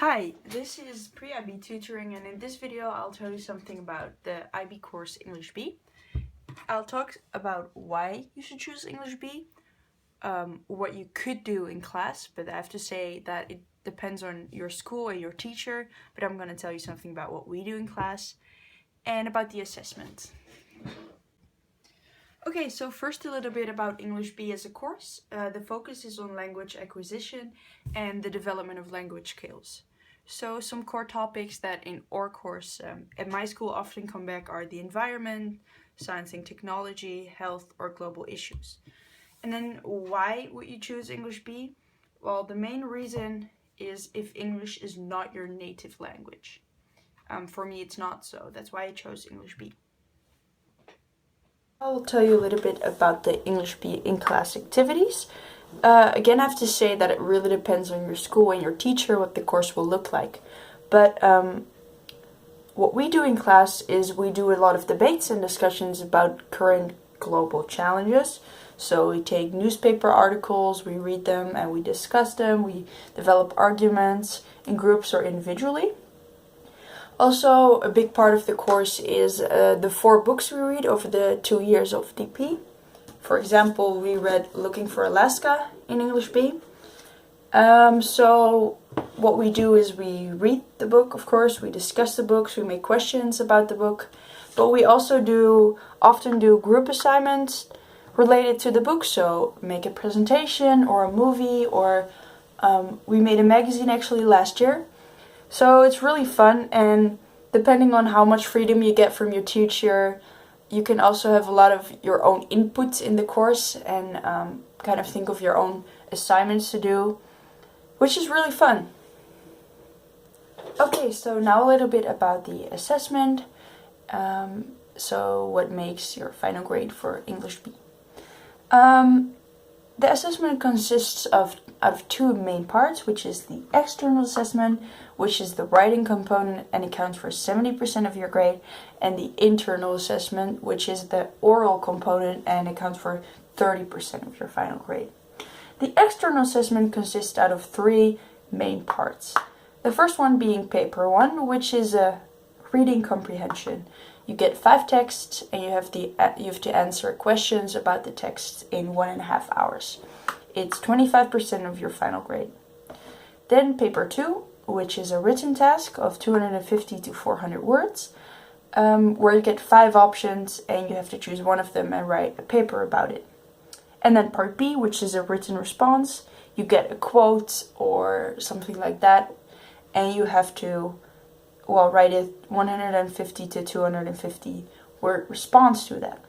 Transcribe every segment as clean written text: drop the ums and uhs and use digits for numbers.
Hi, this is Pre-IB Tutoring, and in this video I'll tell you something about the IB course English B. I'll talk about why you should choose English B, what you could do in class, but I have to say that it depends on your school and your teacher, but I'm going to tell you something about what we do in class, and about the assessment. Okay, so first a little bit about English B as a course. The focus is on language acquisition and the development of language skills. So some core topics that in our course at my school often come back are the environment, science and technology, health, or global issues. And then why would you choose English B? Well, the main reason is if English is not your native language. For me, it's not, so that's why I chose English B. I'll tell you a little bit about the English B in-class activities. Again, I have to say that it really depends on your school and your teacher what the course will look like. But what we do in class is we do a lot of debates and discussions about current global challenges. So we take newspaper articles, we read them and we discuss them, we develop arguments in groups or individually. Also, a big part of the course is the 4 books we read over the 2 years of DP. For example, we read Looking for Alaska in English B. So what we do is we read the book, of course, we discuss the books, we make questions about the book, but we also often do group assignments related to the book. So make a presentation or a movie, or we made a magazine actually last year. So it's really fun, and depending on how much freedom you get from your teacher, you can also have a lot of your own input in the course and kind of think of your own assignments to do, which is really fun. Okay, so now a little bit about the assessment. So what makes your final grade for English B? The assessment consists of 2 main parts, which is the external assessment, which is the writing component and accounts for 70% of your grade, and the internal assessment, which is the oral component and accounts for 30% of your final grade. The external assessment consists out of 3 main parts. The first one being paper 1, which is a reading comprehension. You get 5 texts and you have to answer questions about the text in 1.5 hours. It's 25% of your final grade. Then paper 2, which is a written task of 250 to 400 words, where you get 5 options and you have to choose one of them and write a paper about it. And then part B, which is a written response. You get a quote or something like that, and you have to write a 150 to 250 word response to that.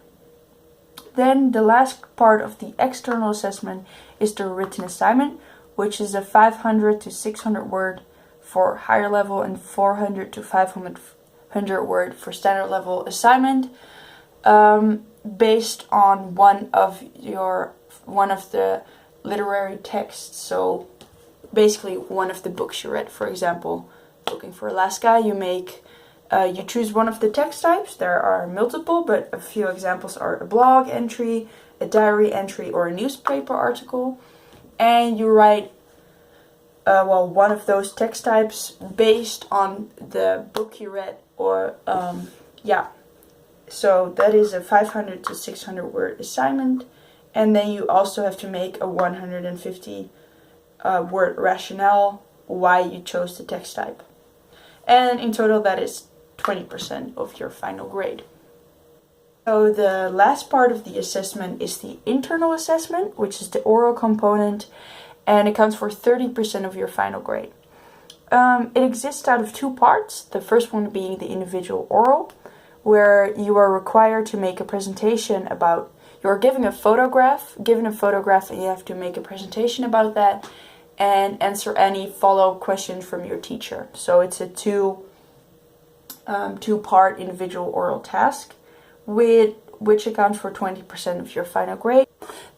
Then the last part of the external assessment is the written assignment, which is a 500 to 600 word for higher level and 400 to 500 word for standard level assignment, based on one of the literary texts. So basically one of the books you read. For example, Looking for Alaska, you choose one of the text types. There are multiple, but a few examples are a blog entry, a diary entry, or a newspaper article. And you write one of those text types based on the book you read, or So that is a 500 to 600 word assignment. And then you also have to make a 150 word rationale why you chose the text type. And in total that is 20% of your final grade. So the last part of the assessment is the internal assessment, which is the oral component, and accounts for 30% of your final grade. It exists out of 2 parts. The first one being the individual oral, where you are required to make a presentation about, you're given a photograph and you have to make a presentation about that and answer any follow-up questions from your teacher. So it's a 2-part individual oral task, which accounts for 20% of your final grade.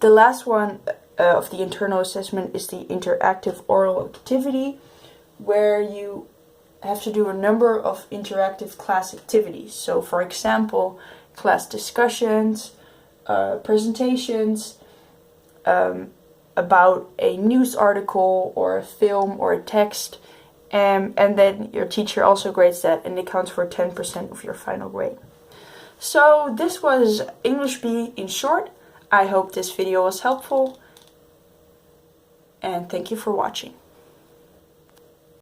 The last one of the internal assessment is the interactive oral activity, where you have to do a number of interactive class activities. So for example, class discussions, presentations, about a news article or a film or a text, and then your teacher also grades that, and it counts for 10% of your final grade. So this was English B in short. I hope this video was helpful, and thank you for watching.